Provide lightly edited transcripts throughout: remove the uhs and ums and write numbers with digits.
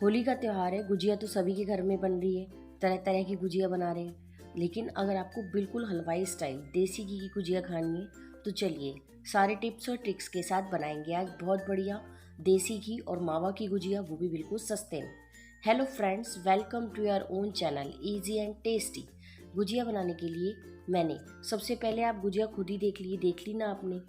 होली का त्यौहार है, गुजिया तो सभी के घर में बन रही है। तरह तरह की गुजिया बना रहे हैं। लेकिन अगर आपको बिल्कुल हलवाई स्टाइल देसी घी की गुजिया खानी है तो चलिए सारे टिप्स और ट्रिक्स के साथ बनाएंगे आज बहुत बढ़िया देसी घी और मावा की गुजिया, वो भी बिल्कुल सस्ते में। Hello friends, welcome to your own channel easy and tasty. Gujiya बनाने के लिए मैंने सबसे पहले, आप गुजिया खुद ही देख ली ना आपने।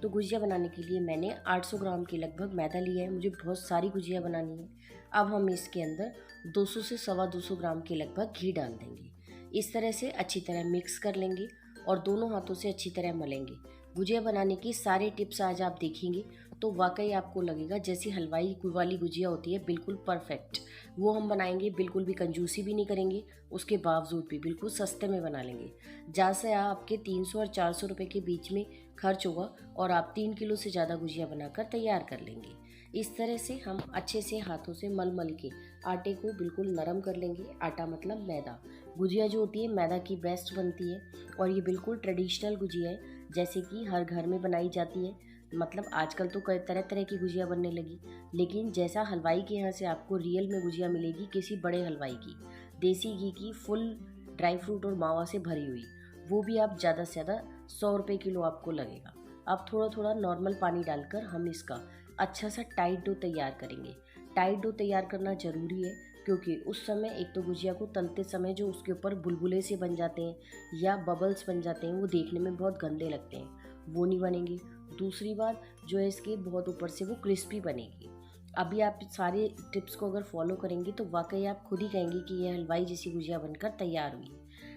तो गुजिया बनाने के लिए मैंने 800 ग्राम के लगभग मैदा लिया है। मुझे बहुत सारी गुजिया बनानी है। अब हम इसके अंदर 200 से 250 ग्राम के लगभग घी डाल देंगे। इस तरह से अच्छी तरह मिक्स कर लेंगे और दोनों हाथों से अच्छी तरह मलेंगे। गुजिया बनाने की सारे टिप्स आज आप देखेंगे तो वाकई आपको लगेगा जैसी हलवाई वाली गुजिया होती है, बिल्कुल परफेक्ट। वो हम बनाएंगे, बिल्कुल भी कंजूसी भी नहीं करेंगे, उसके बावजूद भी बिल्कुल सस्ते में बना लेंगे। जहाँ से आपके 300 और 400 रुपये के बीच में खर्च होगा और आप 3 किलो से ज़्यादा गुजिया बनाकर तैयार कर लेंगे। इस तरह से हम अच्छे से हाथों से मल के आटे को बिल्कुल नरम कर लेंगे। आटा मतलब मैदा। गुजिया जो होती है मैदा की बेस्ट बनती है और ये बिल्कुल ट्रेडिशनल गुजिया है, जैसे कि हर घर में बनाई जाती है। मतलब आजकल तो कई तरह तरह की गुजिया बनने लगी, लेकिन जैसा हलवाई के यहाँ से आपको रियल में गुजिया मिलेगी किसी बड़े हलवाई की, देसी घी की, फुल ड्राई फ्रूट और मावा से भरी हुई, वो भी आप ज़्यादा से ज़्यादा 100 रुपये किलो आपको लगेगा। अब थोड़ा थोड़ा नॉर्मल पानी डालकर हम इसका अच्छा सा टाइट डो तैयार करेंगे। टाइट डो तैयार करना ज़रूरी है क्योंकि उस समय एक तो गुजिया को तलते समय जो उसके ऊपर बुलबुले से बन जाते हैं या बबल्स बन जाते हैं, वो देखने में बहुत गंदे लगते हैं, वो नहीं बनेंगे। दूसरी बात जो है, इसके बहुत ऊपर से वो क्रिस्पी बनेगी। अभी आप सारे टिप्स को अगर फॉलो करेंगे तो वाकई आप खुद ही कहेंगे कि ये हलवाई जैसी गुजिया बनकर तैयार हुई।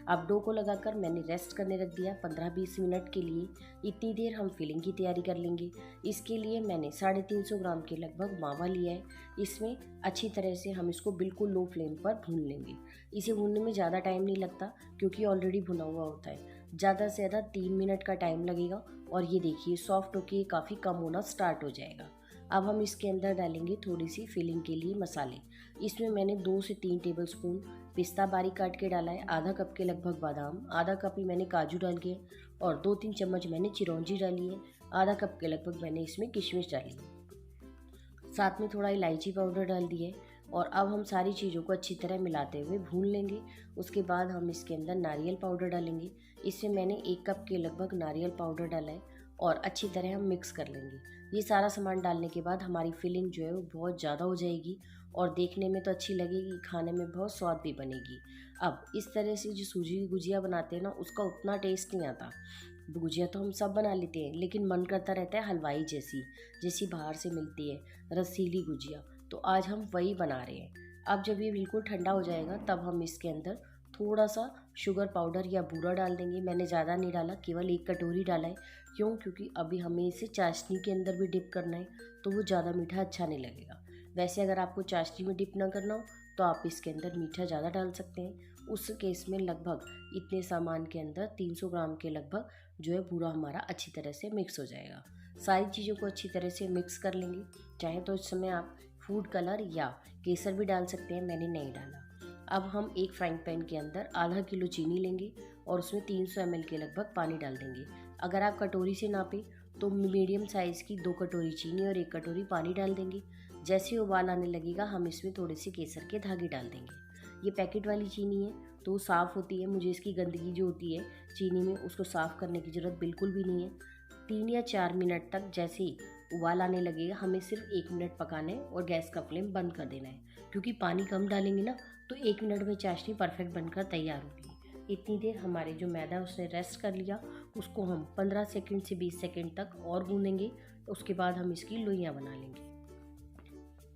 अब डो को लगाकर मैंने रेस्ट करने रख दिया 15-20 मिनट के लिए। इतनी देर हम फिलिंग की तैयारी कर लेंगे। इसके लिए मैंने 350 ग्राम के लगभग मावा लिया है। इसमें अच्छी तरह से हम इसको बिल्कुल लो फ्लेम पर भून लेंगे। इसे भूनने में ज़्यादा टाइम नहीं लगता क्योंकि ऑलरेडी भुना हुआ होता है। ज़्यादा से ज़्यादा 3 मिनट का टाइम लगेगा और ये देखिए सॉफ्ट होके काफ़ी कम होना स्टार्ट हो जाएगा। अब हम इसके अंदर डालेंगे थोड़ी सी फिलिंग के लिए मसाले। इसमें मैंने 2 से 3 टेबलस्पून पिस्ता बारीक काट के डाला है, आधा कप के लगभग बादाम, आधा कप ही मैंने काजू डाल के, और 2-3 चम्मच मैंने चिरौंजी डाली है, आधा कप के लगभग मैंने इसमें किशमिश डाली है, साथ में थोड़ा इलायची पाउडर डाल दिया है। और अब हम सारी चीज़ों को अच्छी तरह मिलाते हुए भून लेंगे। उसके बाद हम इसके अंदर नारियल पाउडर डालेंगे। इसमें मैंने 1 कप के लगभग नारियल पाउडर डाला है और अच्छी तरह हम मिक्स कर लेंगे। ये सारा सामान डालने के बाद हमारी फिलिंग जो है वो बहुत ज़्यादा हो जाएगी और देखने में तो अच्छी लगेगी, खाने में बहुत स्वाद भी बनेगी। अब इस तरह से जो सूजी की गुजिया बनाते हैं ना, उसका उतना टेस्ट नहीं आता। गुजिया तो हम सब बना लेते हैं, लेकिन मन करता रहता है हलवाई जैसी बाहर से मिलती है रसीली गुजिया। तो आज हम वही बना रहे हैं। अब जब ये बिल्कुल ठंडा हो जाएगा तब हम इसके अंदर थोड़ा सा शुगर पाउडर या बूरा डाल देंगे। मैंने ज़्यादा नहीं डाला, केवल 1 कटोरी डाला है। क्यों? क्योंकि अभी हमें इसे चाशनी के अंदर भी डिप करना है, तो वो ज़्यादा मीठा अच्छा नहीं लगेगा। वैसे अगर आपको चाशनी में डिप ना करना हो तो आप इसके अंदर मीठा ज़्यादा डाल सकते हैं। उस केस में लगभग इतने सामान के अंदर 300 ग्राम के लगभग जो है बूरा हमारा अच्छी तरह से मिक्स हो जाएगा। सारी चीज़ों को अच्छी तरह से मिक्स कर लेंगे। चाहे तो इस समय आप फूड कलर या केसर भी डाल सकते हैं, मैंने नहीं डाला। अब हम एक फ्राइंग पैन के अंदर आधा किलो चीनी लेंगे और उसमें 300 ml के लगभग पानी डाल देंगे। अगर आप कटोरी से नापें तो मीडियम साइज़ की 2 कटोरी चीनी और 1 कटोरी पानी डाल देंगे। जैसे उबाल आने लगेगा हम इसमें थोड़े से केसर के धागे डाल देंगे। ये पैकेट वाली चीनी है तो साफ़ होती है, मुझे इसकी गंदगी जो होती है चीनी में उसको साफ़ करने की ज़रूरत बिल्कुल भी नहीं है। 3 या 4 मिनट तक जैसे ही उबाल आने लगेगा हमें सिर्फ 1 मिनट पकाना है और गैस का फ्लेम बंद कर देना है, क्योंकि पानी कम डालेंगे ना तो 1 मिनट में चाशनी परफेक्ट बनकर तैयार होगी। इतनी देर हमारे जो मैदा उसने रेस्ट कर लिया, उसको हम 15 सेकंड से 20 सेकंड तक और गूँधेंगे। उसके बाद हम इसकी लोइयाँ बना लेंगे।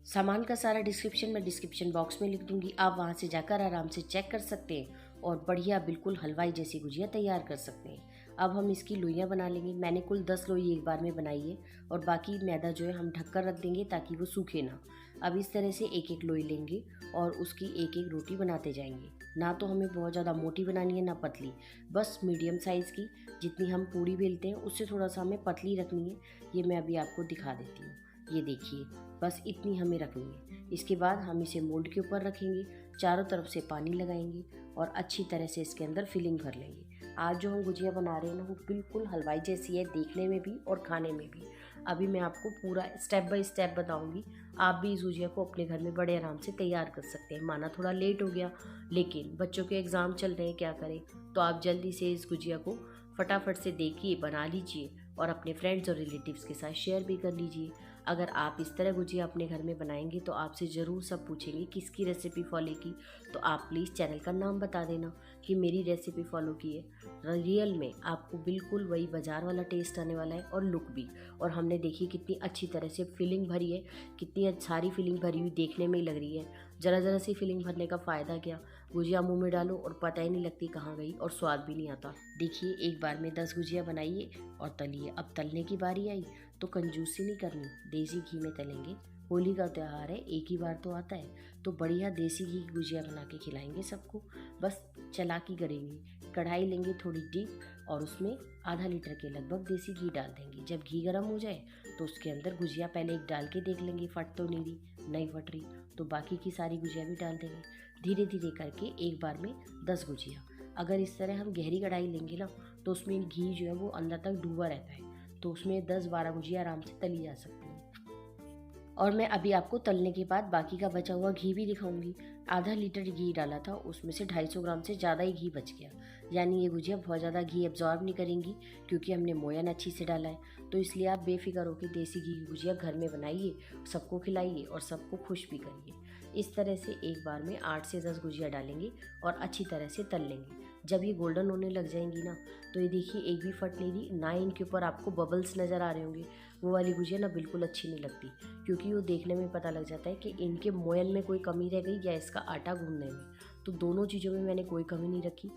सामान का सारा डिस्क्रिप्शन बॉक्स में लिख दूंगी, आप वहाँ से जाकर आराम से चेक कर सकते हैं और बढ़िया बिल्कुल हलवाई जैसी गुजिया तैयार कर सकते हैं। अब हम इसकी लोइयाँ बना लेंगे। मैंने कुल 10 लोई एक बार में बनाई है और बाकी मैदा जो है हम ढककर रख देंगे ताकि वो सूखे ना। अब इस तरह से एक एक लोई लेंगे और उसकी एक एक रोटी बनाते जाएंगे। ना तो हमें बहुत ज़्यादा मोटी बनानी है ना पतली, बस मीडियम साइज़ की, जितनी हम पूड़ी बेलते हैं उससे थोड़ा सा हमें पतली रखनी है। ये मैं अभी आपको दिखा देती हूँ। ये देखिए, बस इतनी हमें रखनी है। इसके बाद हम इसे मोल्ड के ऊपर रखेंगे, चारों तरफ से पानी लगाएंगे और अच्छी तरह से इसके अंदर फिलिंग कर लेंगे। आज जो हम गुजिया बना रहे हैं ना, वो बिल्कुल हलवाई जैसी है, देखने में भी और खाने में भी। अभी मैं आपको पूरा स्टेप बाय स्टेप बताऊंगी आप भी इस गुजिया को अपने घर में बड़े आराम से तैयार कर सकते हैं। माना थोड़ा लेट हो गया, लेकिन बच्चों के एग्ज़ाम चल रहे हैं, क्या करें, तो आप जल्दी से इस गुजिया को फटाफट से देखिए, बना लीजिए और अपने फ्रेंड्स और रिलेटिव्स के साथ शेयर भी कर लीजिए। अगर आप इस तरह गुजिया अपने घर में बनाएंगे तो आपसे ज़रूर सब पूछेंगे किसकी रेसिपी फॉलो की, तो आप प्लीज़ चैनल का नाम बता देना कि मेरी रेसिपी फॉलो की है। रियल में आपको बिल्कुल वही बाज़ार वाला टेस्ट आने वाला है और लुक भी। और हमने देखी कितनी अच्छी तरह से फिलिंग भरी है, कितनी सारी फिलिंग भरी हुई देखने में ही लग रही है। ज़रा ज़रा सी फिलिंग भरने का फ़ायदा क्या, गुजिया मुंह में डालो और पता ही नहीं लगती कहाँ गई और स्वाद भी नहीं आता। देखिए, एक बार में 10 गुजिया बनाइए और तलिए। अब तलने की बारी आई तो कंजूसी नहीं करनी, देसी घी में तलेंगे। होली का त्यौहार है, एक ही बार तो आता है, तो बढ़िया देसी घी की गुजिया बना के खिलाएंगे सबको। बस चालाकी करेंगे, कढ़ाई लेंगे थोड़ी डीप और उसमें आधा लीटर के लगभग देसी घी डाल देंगे। जब घी गर्म हो जाए तो उसके अंदर गुजिया पहले एक डाल के देख लेंगे, फट तो नहीं रही, नहीं फट रही तो बाकी की सारी गुजिया भी डाल देंगे। धीरे धीरे करके एक बार में 10 गुजिया। अगर इस तरह हम गहरी कढ़ाई लेंगे ना तो उसमें घी जो है वो अंदर तक डूबा रहता है, तो उसमें 10-12 गुजिया आराम से तली जा सकती हैं। और मैं अभी आपको तलने के बाद बाकी का बचा हुआ घी भी दिखाऊंगी। आधा लीटर घी डाला था, उसमें से 250 ग्राम से ज़्यादा ही घी बच गया। यानी ये गुजिया बहुत ज़्यादा घी एब्जॉर्ब नहीं करेंगी, क्योंकि हमने मोयन अच्छी से डाला है। तो इसलिए आप बेफिक्र होकर देसी घी की गुजिया घर में बनाइए, सबको खिलाइए और सबको खुश भी करिए। इस तरह से एक बार में 8 से 10 गुजिया डालेंगे और अच्छी तरह से तल लेंगे। जब ये गोल्डन होने लग जाएंगी ना, तो ये देखिए एक भी फट नहीं रही, ना इनके ऊपर आपको बबल्स नज़र आ रहे होंगे। वो वाली गुजिया ना बिल्कुल अच्छी नहीं लगती, क्योंकि वो देखने में पता लग जाता है कि इनके मोयन में कोई कमी रह गई या इसका आटा गूंदने में। तो दोनों चीज़ों में मैंने कोई कमी नहीं रखी।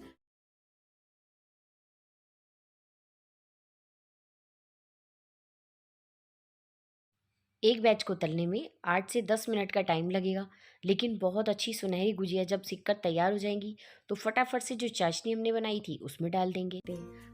एक बैच को तलने में 8 से 10 मिनट का टाइम लगेगा, लेकिन बहुत अच्छी सुनहरी गुजिया जब सिककर तैयार हो जाएंगी तो फटाफट से जो चाशनी हमने बनाई थी उसमें डाल देंगे।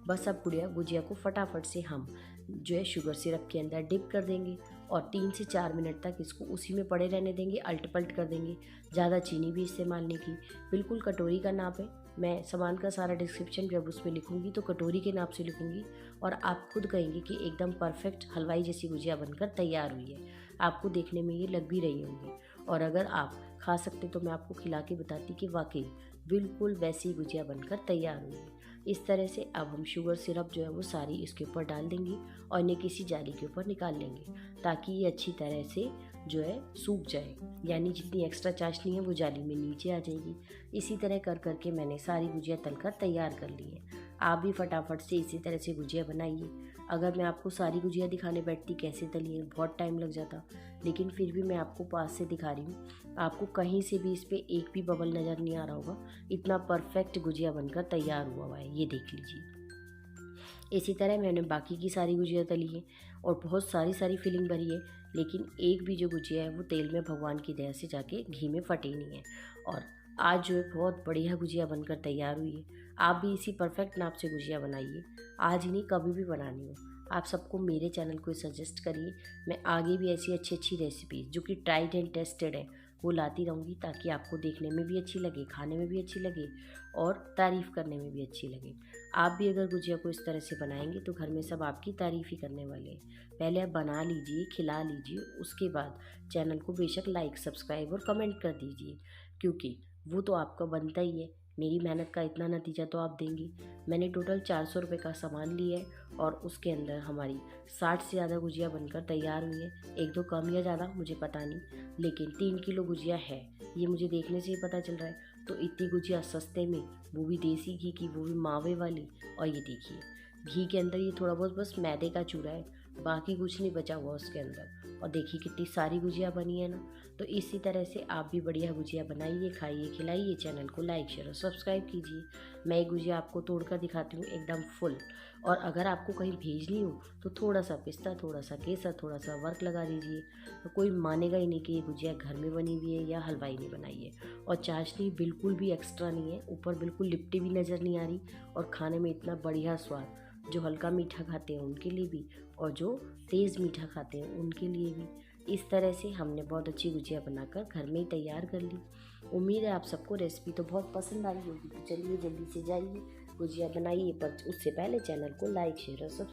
बस अब गुड़िया गुजिया को फटाफट से हम जो है शुगर सिरप के अंदर डिप कर देंगे और 3 से 4 मिनट तक इसको उसी में पड़े रहने देंगे, अल्ट पल्ट कर देंगे। ज़्यादा चीनी भी इस्तेमाल नहीं की, बिल्कुल कटोरी का नाप है। मैं सामान का सारा डिस्क्रिप्शन जब उसमें लिखूंगी तो कटोरी के नाप से लिखूंगी, और आप खुद कहेंगे कि एकदम परफेक्ट हलवाई जैसी गुजिया बनकर तैयार हुई है। आपको देखने में ये लग भी रही होंगी, और अगर आप खा सकते तो मैं आपको खिला के बताती कि वाकई बिल्कुल वैसी गुजिया बनकर तैयार हुई है। इस तरह से अब हम शुगर सिरप जो है वो सारी इसके ऊपर डाल देंगे और इन्हें किसी जाली के ऊपर निकाल लेंगे, ताकि ये अच्छी तरह से जो है सूख जाए, यानी जितनी एक्स्ट्रा चाशनी है वो जाली में नीचे आ जाएगी। इसी तरह कर करके मैंने सारी गुजिया तलकर तैयार कर ली है। आप भी फटाफट से इसी तरह से गुजिया बनाइए। अगर मैं आपको सारी गुजिया दिखाने बैठती कैसे तली है बहुत टाइम लग जाता, लेकिन फिर भी मैं आपको पास से दिखा रही हूँ। आपको कहीं से भी इस पर एक भी बबल नज़र नहीं आ रहा होगा, इतना परफेक्ट गुजिया बनकर तैयार हुआ है, ये देख लीजिए। इसी तरह मैंने बाकी की सारी गुजिया तली है और बहुत सारी फिलिंग भरी है, लेकिन एक भी जो गुजिया है वो तेल में भगवान की दया से जाके घी में फटी नहीं है। और आज जो है बहुत बढ़िया गुजिया बनकर तैयार हुई है। आप भी इसी परफेक्ट नाप से गुजिया बनाइए, आज ही नहीं कभी भी बनानी हो। आप सबको मेरे चैनल को सजेस्ट करिए, मैं आगे भी ऐसी अच्छी अच्छी रेसिपी जो कि ट्राइड एंड टेस्टेड है वो लाती रहूँगी, ताकि आपको देखने में भी अच्छी लगे, खाने में भी अच्छी लगे और तारीफ़ करने में भी अच्छी लगे। आप भी अगर गुजिया को इस तरह से बनाएंगे तो घर में सब आपकी तारीफ़ ही करने वाले हैं। पहले आप बना लीजिए, खिला लीजिए, उसके बाद चैनल को बेशक लाइक, सब्सक्राइब और कमेंट कर दीजिए, क्योंकि वो तो आपका बनता ही है। मेरी मेहनत का इतना नतीजा तो आप देंगी। मैंने टोटल 400 रुपये का सामान लिया है और उसके अंदर हमारी 60 से ज़्यादा गुजिया बनकर तैयार हुई है। एक दो कम या ज़्यादा मुझे पता नहीं, लेकिन 3 किलो गुजिया है, ये मुझे देखने से ही पता चल रहा है। तो इतनी गुजिया सस्ते में, वो भी देसी घी की, वो भी मावे वाली। और ये देखिए घी के अंदर ये थोड़ा बहुत बस मैदे का चूरा है, बाकी कुछ नहीं बचा हुआ उसके अंदर। और देखिए कितनी सारी गुजिया बनी है ना। तो इसी तरह से आप भी बढ़िया गुजिया बनाइए, खाइए, खिलाइए। चैनल को लाइक, शेयर और सब्सक्राइब कीजिए। मैं एक गुजिया आपको तोड़कर दिखाती हूँ एकदम फुल। और अगर आपको कहीं भेजनी हो तो थोड़ा सा पिस्ता, थोड़ा सा केसर, थोड़ा सा वर्क लगा दीजिए, तो कोई मानेगा ही नहीं कि ये गुजिया घर में बनी हुई है या हलवाई ने बनाई है। और चाशनी बिल्कुल भी एक्स्ट्रा नहीं है, ऊपर बिल्कुल लिपटी भी नज़र नहीं आ रही, और खाने में इतना बढ़िया स्वाद। जो हल्का मीठा खाते हैं उनके लिए भी, और जो तेज़ मीठा खाते हैं उनके लिए भी। इस तरह से हमने बहुत अच्छी गुजिया बनाकर घर में ही तैयार कर ली। उम्मीद है आप सबको रेसिपी तो बहुत पसंद आई होगी। तो चलिए जल्दी से जाइए, गुजिया बनाइए, पर उससे पहले चैनल को लाइक, शेयर और सब्सक्राइब